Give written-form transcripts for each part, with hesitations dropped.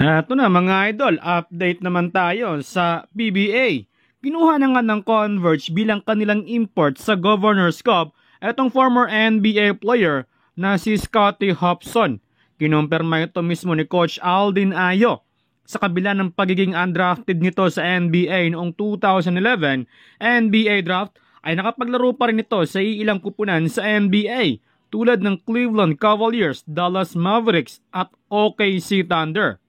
Eto na mga idol, update naman tayo sa PBA. Kinuha na nga ng Converge bilang kanilang import sa Governor's Cup etong former NBA player na si Scottie Hobson. Kinumpirma ito mismo ni Coach Aldin Ayo. Sa kabila ng pagiging undrafted nito sa NBA noong 2011 NBA draft ay nakapaglaro pa rin ito sa iilang kupunan sa NBA tulad ng Cleveland Cavaliers, Dallas Mavericks at OKC Thunder.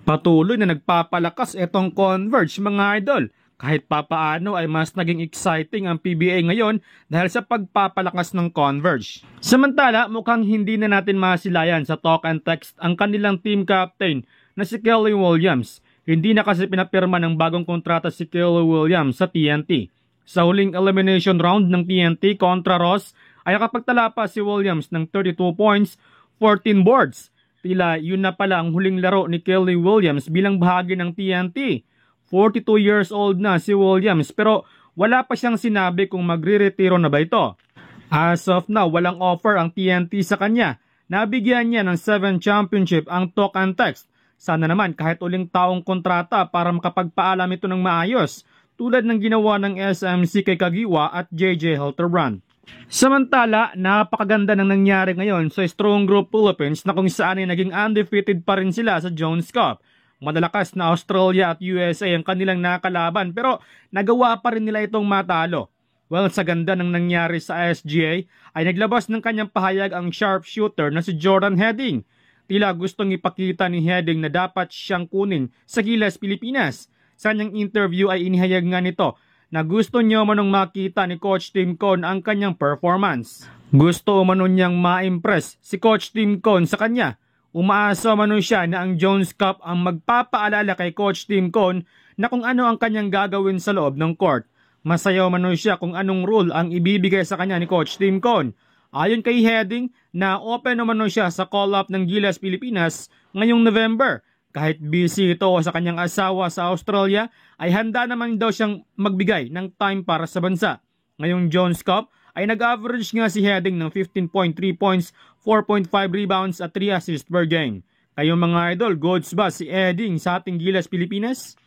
Patuloy na nagpapalakas itong Converge mga idol. Kahit papaano ay mas naging exciting ang PBA ngayon dahil sa pagpapalakas ng Converge. Samantala, mukhang hindi na natin masilayan sa talk and text ang kanilang team captain na si Kelly Williams. Hindi na kasi pinapirma ng bagong kontrata si Kelly Williams sa TNT. Sa huling elimination round ng TNT kontra Ross ay nakapagtala pa si Williams ng 32 points, 14 boards. Tila yun na pala ang huling laro ni Kelly Williams bilang bahagi ng TNT. 42 years old na si Williams pero wala pa siyang sinabi kung magre-retiro na ba ito. As of now, walang offer ang TNT sa kanya. Nabigyan niya ng 7 championship ang talk and text. Sana naman kahit uling taong kontrata para makapagpaalam ito ng maayos tulad ng ginawa ng SMC kay Kagiwa at JJ Hilterbrand. Samantala, napakaganda ng nangyari ngayon sa Strong Group Philippines na kung saan ay naging undefeated pa rin sila sa Jones Cup. Malalakas na Australia at USA ang kanilang nakalaban pero nagawa pa rin nila itong matalo. Well, sa ganda ng nangyari sa SGA ay naglabas ng kanyang pahayag ang sharpshooter na si Jordan Heading. Tila gustong ipakita ni Heading na dapat siyang kunin sa Gilas Pilipinas. Sa kanyang interview ay inihayag nga nito na gusto niya manong makita ni Coach Tim Cone ang kanyang performance. Gusto manon niyang ma-impress si Coach Tim Cone sa kanya. Umaasa manon siya na ang Jones Cup ang magpapaalala kay Coach Tim Cone na kung ano ang kanyang gagawin sa loob ng court. Masayaw manon siya kung anong rule ang ibibigay sa kanya ni Coach Tim Cone. Ayon kay Heading na open naman siya sa call-up ng Gilas Pilipinas ngayong November. Kahit busy ito sa kanyang asawa sa Australia, ay handa naman daw siyang magbigay ng time para sa bansa. Ngayong Jones Cup ay nag-average nga si Heading ng 15.3 points, 4.5 rebounds at 3 assists per game. Kayong mga idol, goods ba si Heading sa ating Gilas Pilipinas?